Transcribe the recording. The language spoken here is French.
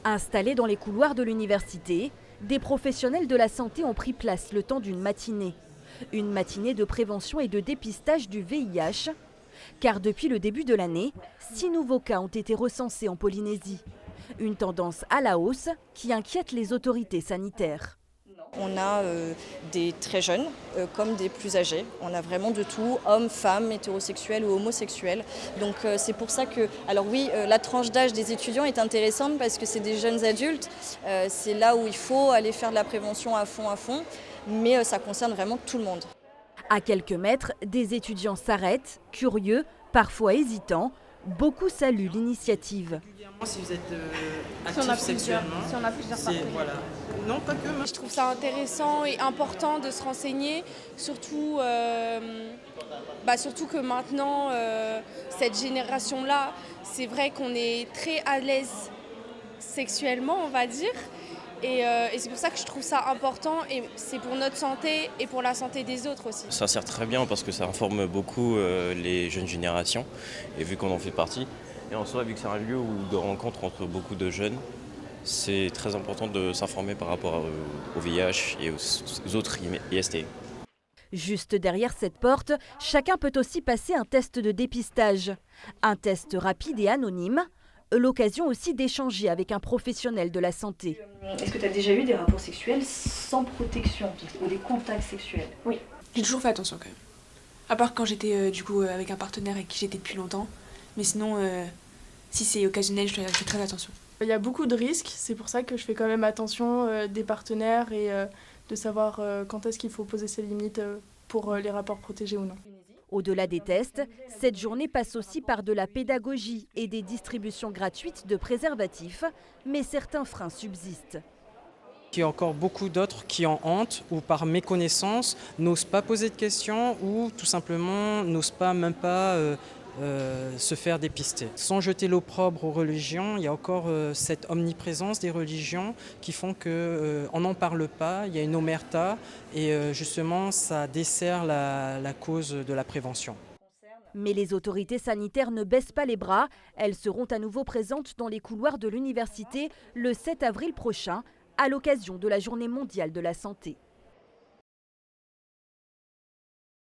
Installés dans les couloirs de l'université, des professionnels de la santé ont pris place le temps d'une matinée. Une matinée de prévention et de dépistage du VIH. Car depuis le début de l'année, 6 nouveaux cas ont été recensés en Polynésie. Une tendance à la hausse qui inquiète les autorités sanitaires. On a des très jeunes comme des plus âgés. On a vraiment de tout, hommes, femmes, hétérosexuels ou homosexuels. Donc c'est pour ça que, alors oui, la tranche d'âge des étudiants est intéressante parce que c'est des jeunes adultes. C'est là où il faut aller faire de la prévention à fond. Mais ça concerne vraiment tout le monde. À quelques mètres, des étudiants s'arrêtent, curieux, parfois hésitants. Beaucoup saluent l'initiative. Si vous êtes actif sexuellement, si on a plusieurs partenaires. Voilà. Non, pas que. Je trouve ça intéressant et important de se renseigner, surtout que maintenant, cette génération-là, c'est vrai qu'on est très à l'aise sexuellement, on va dire. Et c'est pour ça que je trouve ça important et c'est pour notre santé et pour la santé des autres aussi. Ça sert très bien parce que ça informe beaucoup les jeunes générations et vu qu'on en fait partie. Et en soi, vu que c'est un lieu de rencontre entre beaucoup de jeunes, c'est très important de s'informer par rapport au VIH et aux autres IST. Juste derrière cette porte, chacun peut aussi passer un test de dépistage. Un test rapide et anonyme. L'occasion aussi d'échanger avec un professionnel de la santé. Est-ce que tu as déjà eu des rapports sexuels sans protection ou des contacts sexuels? Oui. J'ai toujours fait attention quand même. À part quand j'étais avec un partenaire avec qui j'étais depuis longtemps. Mais sinon, si c'est occasionnel, je fais très attention. Il y a beaucoup de risques, c'est pour ça que je fais quand même attention des partenaires et de savoir quand est-ce qu'il faut poser ses limites pour les rapports protégés ou non. Au-delà des tests, cette journée passe aussi par de la pédagogie et des distributions gratuites de préservatifs, mais certains freins subsistent. Il y a encore beaucoup d'autres qui en honte ou par méconnaissance n'osent pas poser de questions ou tout simplement n'osent pas même pas se faire dépister. Sans jeter l'opprobre aux religions, il y a encore cette omniprésence des religions qui font qu'on n'en parle pas, il y a une omerta et justement ça dessert la cause de la prévention. Mais les autorités sanitaires ne baissent pas les bras. Elles seront à nouveau présentes dans les couloirs de l'université le 7 avril prochain à l'occasion de la Journée mondiale de la santé.